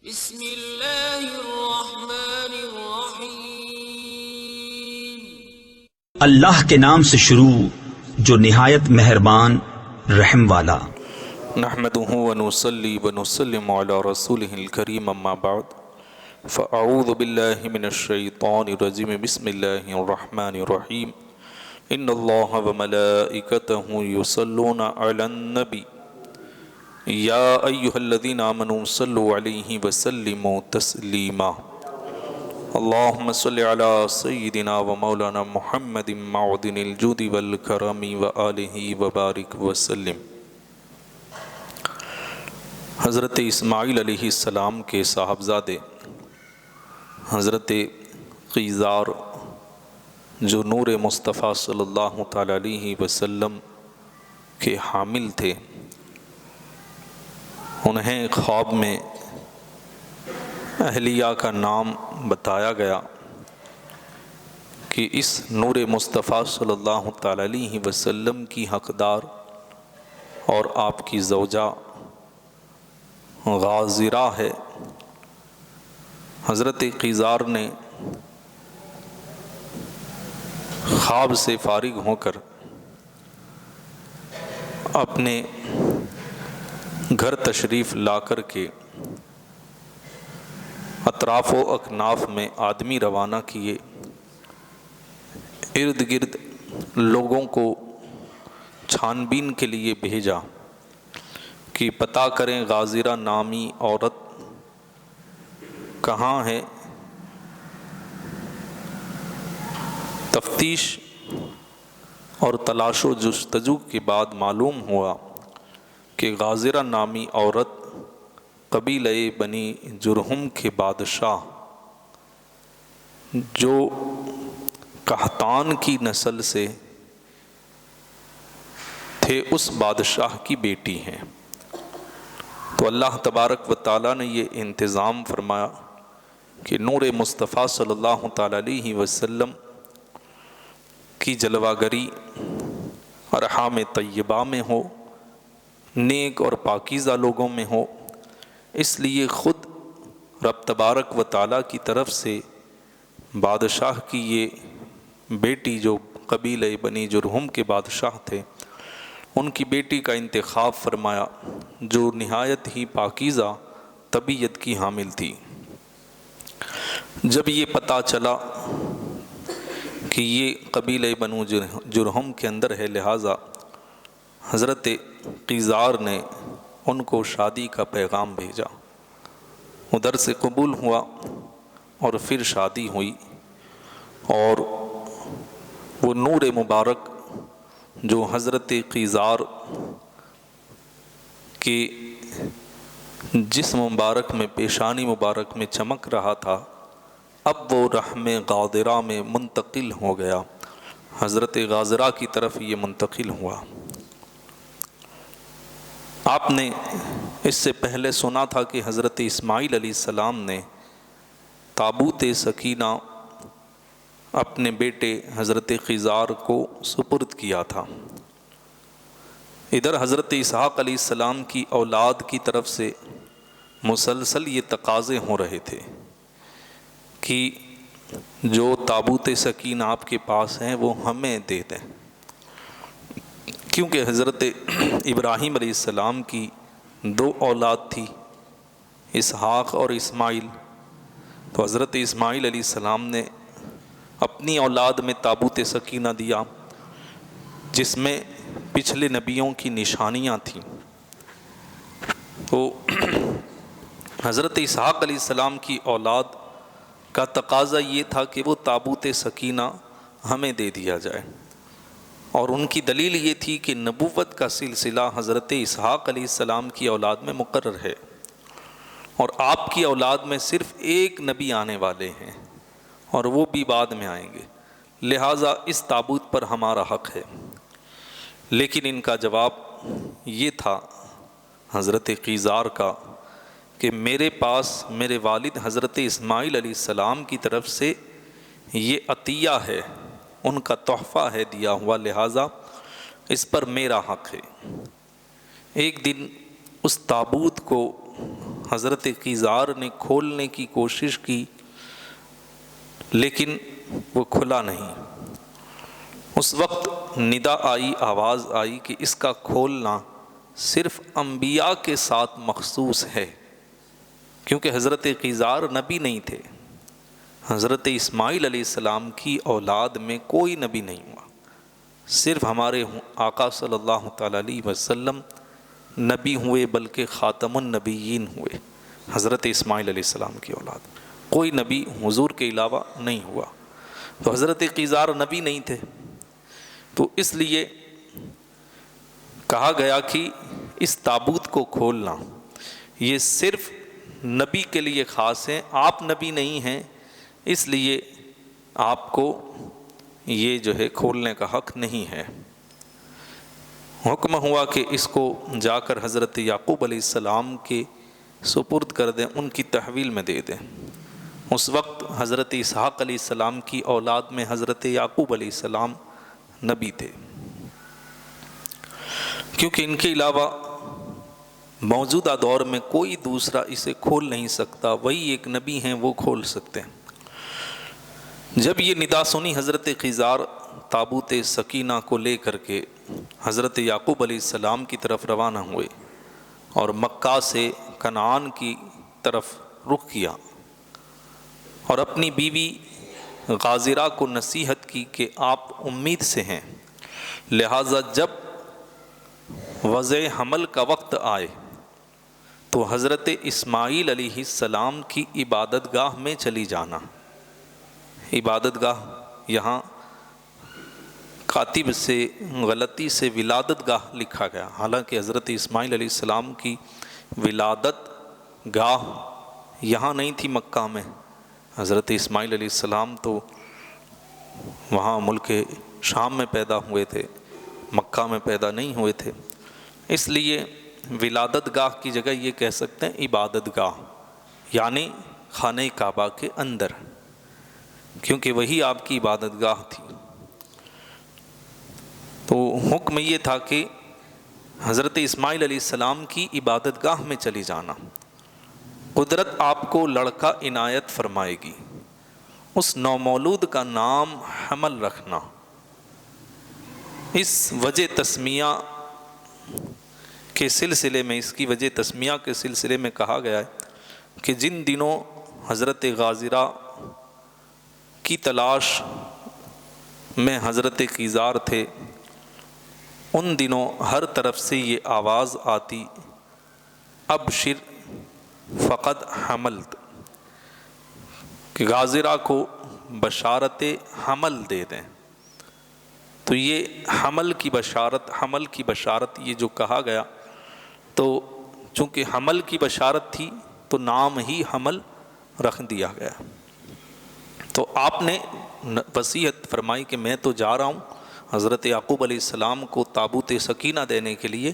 بسم اللہ الرحمن الرحیم۔ اللہ کے نام سے شروع جو نہایت مہربان رحم والا۔ نحمده ونصلي ونسلم على رسوله الكريم اما بعد فاعوذ بالله من الشيطان الرجيم بسم الله الرحمن الرحيم ان الله وملائكته يصلون على النبي يا ايها الذين امنوا صلوا عليه وسلموا تسليما اللهم صل على سيدنا ومولانا محمد معدن الجود والكرم وآله وبارك وسلم۔ حضرت اسماعیل علیہ السلام کے صاحبزادے حضرت قیزار جو نور مصطفیٰ صلی اللہ تعالیٰ علیہ وسلم کے حامل تھے، انہیں خواب میں اہلیہ کا نام بتایا گیا کہ اس نور مصطفیٰ صلی اللہ تعالیٰ علیہ وسلم کی حقدار اور آپ کی زوجہ غازرہ ہے۔ حضرت قیزار نے خواب سے فارغ ہو کر اپنے گھر تشریف لا کر کے اطراف و اکناف میں آدمی روانہ کیے، ارد گرد لوگوں کو چھان بین کے لیے بھیجا کہ پتہ کریں غازرہ نامی عورت کہاں ہے۔ تفتیش اور تلاش و جستجو کے بعد معلوم ہوا کہ غازرہ نامی عورت قبیلہ بنی جرہم کے بادشاہ جو قحطان کی نسل سے تھے اس بادشاہ کی بیٹی ہیں۔ تو اللہ تبارک و تعالیٰ نے یہ انتظام فرمایا کہ نور مصطفیٰ صلی اللہ تعالیٰ علیہ وسلم کی جلوہ گری ارحام طیبہ میں ہو، نیک اور پاکیزہ لوگوں میں ہو، اس لیے خود رب تبارک و تعالیٰ کی طرف سے بادشاہ کی یہ بیٹی جو قبیلہ بنی جرہم کے بادشاہ تھے، ان کی بیٹی کا انتخاب فرمایا جو نہایت ہی پاکیزہ طبیعت کی حامل تھی۔ جب یہ پتہ چلا کہ یہ قبیلہ بنو جرہم کے اندر ہے، لہٰذا حضرت قیزار نے ان کو شادی کا پیغام بھیجا، ادھر سے قبول ہوا اور پھر شادی ہوئی، اور وہ نور مبارک جو حضرت قیزار کے جسم مبارک میں، پیشانی مبارک میں چمک رہا تھا، اب وہ رحم غادرہ میں منتقل ہو گیا، حضرت غازرہ کی طرف یہ منتقل ہوا۔ آپ نے اس سے پہلے سنا تھا کہ حضرت اسماعیل علیہ السلام نے تابوت سکینہ اپنے بیٹے حضرت قیزار کو سپرد کیا تھا۔ ادھر حضرت اسحاق علیہ السلام کی اولاد کی طرف سے مسلسل یہ تقاضے ہو رہے تھے کہ جو تابوت سکینہ آپ کے پاس ہیں وہ ہمیں دے دیں، کیونکہ حضرت ابراہیم علیہ السلام کی دو اولاد تھی، اسحاق اور اسماعیل۔ تو حضرت اسماعیل علیہ السلام نے اپنی اولاد میں تابوت سکینہ دیا جس میں پچھلے نبیوں کی نشانیاں تھیں۔ تو حضرت اسحاق علیہ السلام کی اولاد کا تقاضا یہ تھا کہ وہ تابوت سکینہ ہمیں دے دیا جائے، اور ان کی دلیل یہ تھی کہ نبوت کا سلسلہ حضرت اسحاق علیہ السلام کی اولاد میں مقرر ہے، اور آپ کی اولاد میں صرف ایک نبی آنے والے ہیں اور وہ بھی بعد میں آئیں گے، لہٰذا اس تابوت پر ہمارا حق ہے۔ لیکن ان کا جواب یہ تھا حضرت قیزار کا کہ میرے پاس میرے والد حضرت اسماعیل علیہ السلام کی طرف سے یہ عطیہ ہے، ان کا تحفہ ہے دیا ہوا، لہٰذا اس پر میرا حق ہے۔ ایک دن اس تابوت کو حضرت قیزار نے کھولنے کی کوشش کی لیکن وہ کھلا نہیں۔ اس وقت ندا آئی، آواز آئی کہ اس کا کھولنا صرف انبیاء کے ساتھ مخصوص ہے، کیونکہ حضرت قیزار نبی نہیں تھے۔ حضرت اسماعیل علیہ السلام کی اولاد میں کوئی نبی نہیں ہوا، صرف ہمارے آقا صلی اللہ تعالیٰ علیہ وسلم نبی ہوئے، بلکہ خاتم النبیین ہوئے۔ حضرت اسماعیل علیہ السلام کی اولاد کوئی نبی حضور کے علاوہ نہیں ہوا، تو حضرت قیزار نبی نہیں تھے، تو اس لیے کہا گیا کہ اس تابوت کو کھولنا یہ صرف نبی کے لیے خاص ہے، آپ نبی نہیں ہیں، اس لیے آپ کو یہ جو ہے کھولنے کا حق نہیں ہے۔ حکم ہوا کہ اس کو جا کر حضرت یعقوب علیہ السلام کے سپرد کر دیں، ان کی تحویل میں دے دیں۔ اس وقت حضرت اسحاق علیہ السلام کی اولاد میں حضرت یعقوب علیہ السلام نبی تھے، کیونکہ ان کے علاوہ موجودہ دور میں کوئی دوسرا اسے کھول نہیں سکتا، وہی ایک نبی ہیں، وہ کھول سکتے ہیں۔ جب یہ ندا سنی، حضرت قیزار تابوت سکینہ کو لے کر کے حضرت یعقوب علیہ السلام کی طرف روانہ ہوئے اور مکہ سے کنعان کی طرف رخ کیا، اور اپنی بیوی غازرہ کو نصیحت کی کہ آپ امید سے ہیں، لہٰذا جب وضع حمل کا وقت آئے تو حضرت اسماعیل علیہ السلام کی عبادت گاہ میں چلی جانا۔ عبادت گاہ یہاں کاتب سے غلطی سے ولادت گاہ لکھا گیا، حالانکہ حضرت اسماعیل علیہ السلام کی ولادت گاہ یہاں نہیں تھی مکہ میں۔ حضرت اسماعیل علیہ السلام تو وہاں ملک شام میں پیدا ہوئے تھے، مکہ میں پیدا نہیں ہوئے تھے، اس لیے ولادت گاہ کی جگہ یہ کہہ سکتے ہیں عبادت گاہ، یعنی خانہ کعبہ کے اندر، کیونکہ وہی آپ کی عبادت گاہ تھی۔ تو حکم یہ تھا کہ حضرت اسماعیل علیہ السلام کی عبادت گاہ میں چلی جانا، قدرت آپ کو لڑکا عنایت فرمائے گی، اس نومولود کا نام حمل رکھنا۔ اس وجہ تسمیہ کے سلسلے میں، اس کی وجہ تسمیہ کے سلسلے میں کہا گیا ہے کہ جن دنوں حضرت غازرہ کی تلاش میں حضرت قیزار تھے، ان دنوں ہر طرف سے یہ آواز آتی، ابشر فقد حملت، کہ غازرہ کو بشارت حمل دے دیں۔ تو یہ حمل کی بشارت یہ جو کہا گیا، تو چونکہ حمل کی بشارت تھی تو نام ہی حمل رکھ دیا گیا۔ تو آپ نے وصیت فرمائی کہ میں تو جا رہا ہوں حضرت یعقوب علیہ السلام کو تابوت سکینہ دینے کے لیے،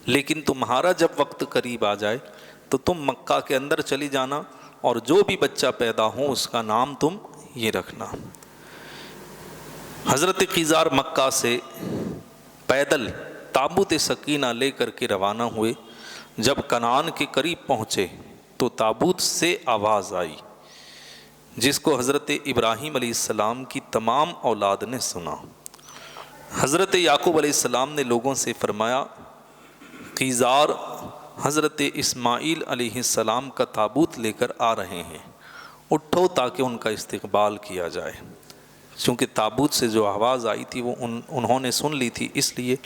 لیکن تمہارا جب وقت قریب آ جائے تو تم مکہ کے اندر چلی جانا، اور جو بھی بچہ پیدا ہو اس کا نام تم یہ رکھنا۔ حضرت قیزار مکہ سے پیدل تابوت سکینہ لے کر کے روانہ ہوئے۔ جب کنعان کے قریب پہنچے تو تابوت سے آواز آئی، جس کو حضرت ابراہیم علیہ السلام کی تمام اولاد نے سنا۔ حضرت یعقوب علیہ السلام نے لوگوں سے فرمایا، قیزار حضرت اسماعیل علیہ السلام کا تابوت لے کر آ رہے ہیں، اٹھو تاکہ ان کا استقبال کیا جائے۔ چونکہ تابوت سے جو آواز آئی تھی وہ انہوں نے سن لی تھی، اس لیے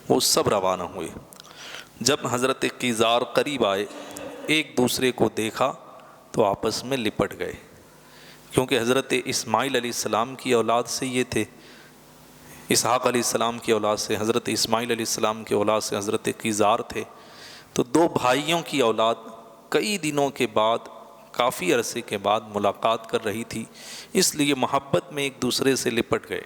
وہ سب روانہ ہوئے۔ جب حضرت قیزار قریب آئے، ایک دوسرے کو دیکھا تو آپس میں لپٹ گئے، کیونکہ حضرت اسماعیل علیہ السلام کی اولاد سے یہ تھے، اسحاق علیہ السلام کی اولاد سے، حضرت اسماعیل علیہ السلام کی اولاد سے حضرت قیزار تھے، تو دو بھائیوں کی اولاد کئی دنوں کے بعد، کافی عرصے کے بعد ملاقات کر رہی تھی، اس لیے محبت میں ایک دوسرے سے لپٹ گئے۔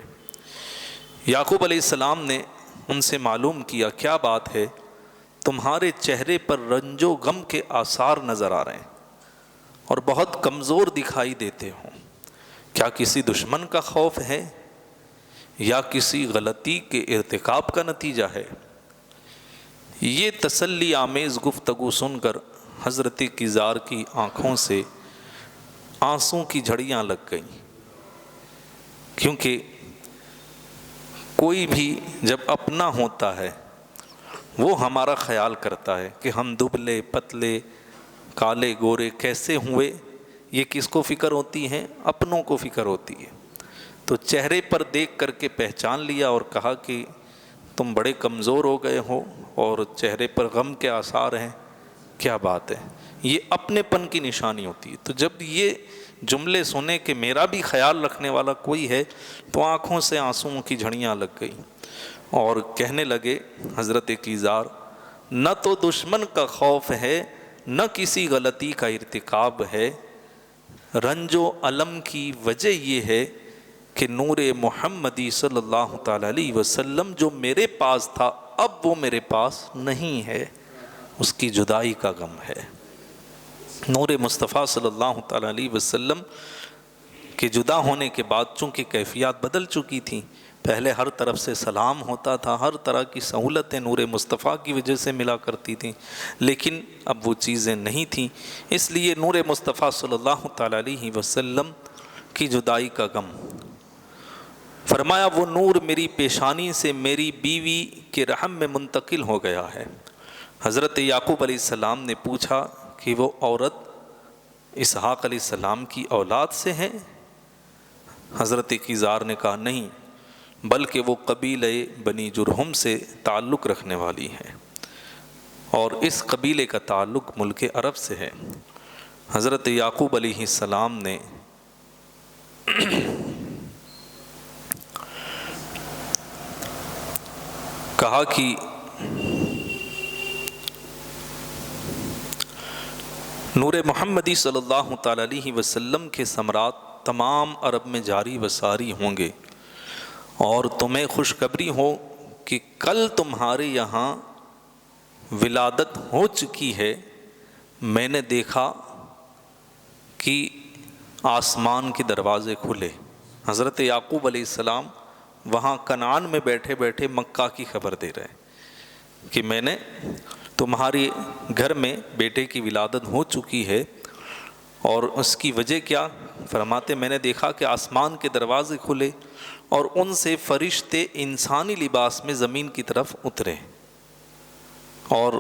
یعقوب علیہ السلام نے ان سے معلوم کیا، کیا بات ہے، تمہارے چہرے پر رنج و غم کے آثار نظر آ رہے ہیں اور بہت کمزور دکھائی دیتے ہو، کیا کسی دشمن کا خوف ہے یا کسی غلطی کے ارتکاب کا نتیجہ ہے؟ یہ تسلی آمیز گفتگو سن کر حضرت قیزار کی آنکھوں سے آنسوں کی جھڑیاں لگ گئیں، کیونکہ کوئی بھی جب اپنا ہوتا ہے وہ ہمارا خیال کرتا ہے کہ ہم دبلے پتلے کالے گورے کیسے ہوئے، یہ کس کو فکر ہوتی ہے؟ اپنوں کو فکر ہوتی ہے۔ تو چہرے پر دیکھ کر کے پہچان لیا اور کہا کہ تم بڑے کمزور ہو گئے ہو اور چہرے پر غم کے آثار ہیں، کیا بات ہے؟ یہ اپنے پن کی نشانی ہوتی ہے۔ تو جب یہ جملے سنے کہ میرا بھی خیال رکھنے والا کوئی ہے، تو آنکھوں سے آنسوؤں کی جھڑیاں لگ گئیں اور کہنے لگے حضرت قیزار، نہ تو دشمن کا خوف ہے نہ کسی غلطی کا ارتکاب ہے، رنج و الم کی وجہ یہ ہے کہ نور محمدی صلی اللہ تعالیٰ علیہ وسلم جو میرے پاس تھا اب وہ میرے پاس نہیں ہے، اس کی جدائی کا غم ہے۔ نور مصطفیٰ صلی اللہ تعالیٰ علیہ وسلم کے جدا ہونے کے بعد چونکہ کیفیات بدل چکی تھیں، پہلے ہر طرف سے سلام ہوتا تھا، ہر طرح کی سہولتیں نور مصطفیٰ کی وجہ سے ملا کرتی تھیں، لیکن اب وہ چیزیں نہیں تھیں، اس لیے نور مصطفیٰ صلی اللہ تعالیٰ علیہ وسلم کی جدائی کا غم۔ فرمایا وہ نور میری پیشانی سے میری بیوی کے رحم میں منتقل ہو گیا ہے۔ حضرت یعقوب علیہ السلام نے پوچھا کہ وہ عورت اسحاق علیہ السلام کی اولاد سے ہے؟ حضرت قیزار نے کہا نہیں، بلکہ وہ قبیلہ بنی جرہم سے تعلق رکھنے والی ہے اور اس قبیلے کا تعلق ملک عرب سے ہے۔ حضرت یعقوب علیہ السلام نے کہا کہ نور محمدی صلی اللہ تعالیٰ علیہ وسلم کے ثمرات تمام عرب میں جاری و ساری ہوں گے، اور تمہیں خوشخبری ہو کہ کل تمہارے یہاں ولادت ہو چکی ہے۔ میں نے دیکھا کہ آسمان کے دروازے کھلے۔ حضرت یعقوب علیہ السلام وہاں کنعان میں بیٹھے بیٹھے مکہ کی خبر دے رہے کہ میں نے تمہارے گھر میں بیٹے کی ولادت ہو چکی ہے، اور اس کی وجہ کیا؟ فرماتے میں نے دیکھا کہ آسمان کے دروازے کھلے اور ان سے فرشتے انسانی لباس میں زمین کی طرف اترے، اور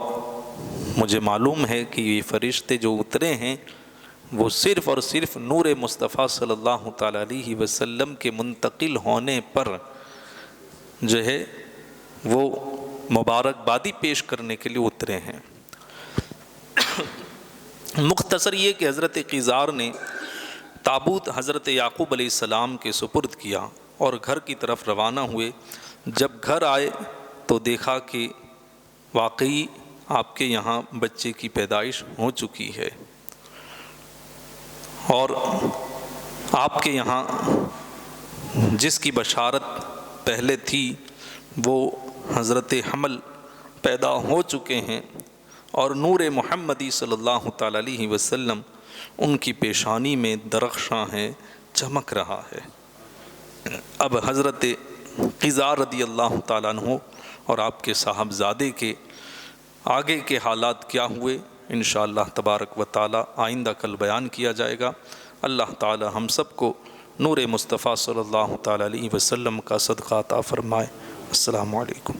مجھے معلوم ہے کہ یہ فرشتے جو اترے ہیں وہ صرف اور صرف نور مصطفیٰ صلی اللہ تعالیٰ علیہ وسلم کے منتقل ہونے پر جو ہے وہ مبارکبادی پیش کرنے کے لیے اترے ہیں۔ مختصر یہ کہ حضرت قیزار نے تابوت حضرت یعقوب علیہ السلام کے سپرد کیا اور گھر کی طرف روانہ ہوئے۔ جب گھر آئے تو دیکھا کہ واقعی آپ کے یہاں بچے کی پیدائش ہو چکی ہے، اور آپ کے یہاں جس کی بشارت پہلے تھی وہ حضرت حمل پیدا ہو چکے ہیں، اور نور محمدی صلی اللہ تعالیٰ علیہ وسلم ان کی پیشانی میں درخشاں ہے، چمک رہا ہے۔ اب حضرت قیزار رضی اللہ تعالیٰ عنہ اور آپ کے صاحبزادے کے آگے کے حالات کیا ہوئے انشاءاللہ تبارک و تعالیٰ آئندہ کل بیان کیا جائے گا۔ اللہ تعالیٰ ہم سب کو نور مصطفیٰ صلی اللہ تعالیٰ علیہ وسلم کا صدقہ عطا فرمائے۔ السلام علیکم۔